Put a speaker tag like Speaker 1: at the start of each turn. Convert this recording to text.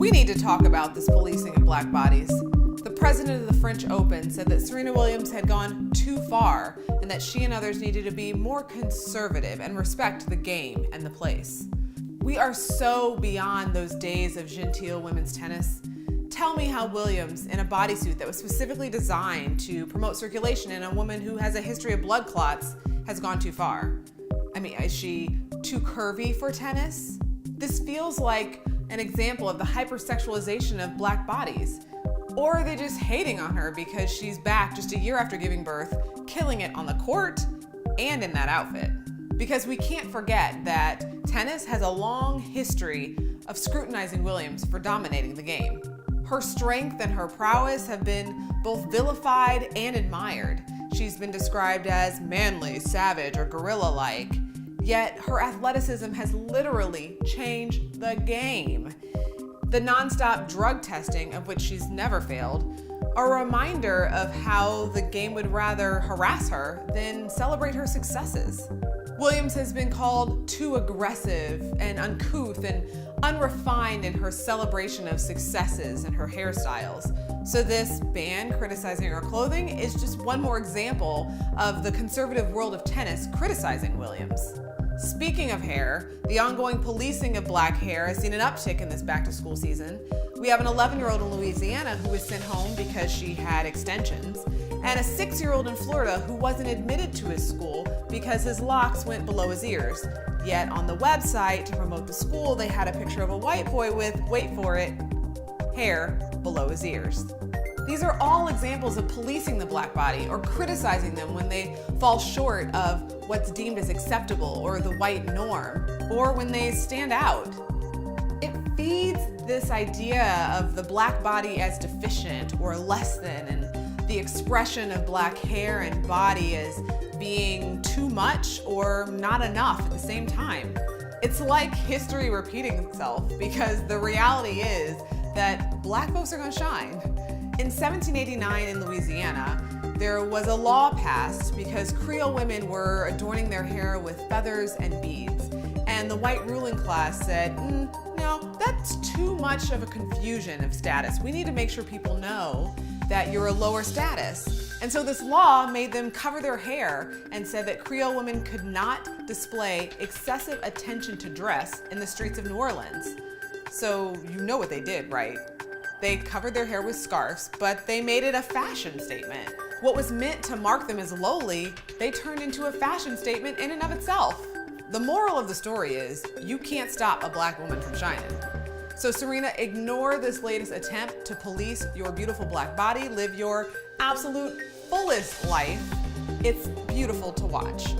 Speaker 1: We need to talk about this policing of black bodies. The president of the French Open said that Serena Williams had gone too far and that she and others needed to be more conservative and respect the game and the place. We are so beyond those days of genteel women's tennis. Tell me how Williams, in a bodysuit that was specifically designed to promote circulation in a woman who has a history of blood clots, has gone too far. I mean, is she too curvy for tennis? This feels like an example of the hypersexualization of black bodies. Or are they just hating on her because she's back just a year after giving birth, killing it on the court and in that outfit? Because we can't forget that tennis has a long history of scrutinizing Williams for dominating the game. Her strength and her prowess have been both vilified and admired. She's been described as manly, savage, or gorilla-like. Yet her athleticism has literally changed the game. The nonstop drug testing, of which she's never failed, are a reminder of how the game would rather harass her than celebrate her successes. Williams has been called too aggressive and uncouth and unrefined in her celebration of successes and her hairstyles. So this ban criticizing her clothing is just one more example of the conservative world of tennis criticizing Williams. Speaking of hair, the ongoing policing of black hair has seen an uptick in this back-to-school season. We have an 11-year-old in Louisiana who was sent home because she had extensions, and a 6-year-old in Florida who wasn't admitted to his school because his locks went below his ears. Yet on the website to promote the school, they had a picture of a white boy with, wait for it, hair below his ears. These are all examples of policing the black body or criticizing them when they fall short of what's deemed as acceptable or the white norm, or when they stand out. It feeds this idea of the black body as deficient or less than, and the expression of black hair and body as being too much or not enough at the same time. It's like history repeating itself, because the reality is that black folks are gonna shine. In 1789 in Louisiana, there was a law passed because Creole women were adorning their hair with feathers and beads. And the white ruling class said, no, that's too much of a confusion of status. We need to make sure people know that you're a lower status. And so this law made them cover their hair and said that Creole women could not display excessive attention to dress in the streets of New Orleans. So you know what they did, right? They covered their hair with scarves, but they made it a fashion statement. What was meant to mark them as lowly, they turned into a fashion statement in and of itself. The moral of the story is, you can't stop a black woman from shining. So Serena, ignore this latest attempt to police your beautiful black body. Live your absolute fullest life. It's beautiful to watch.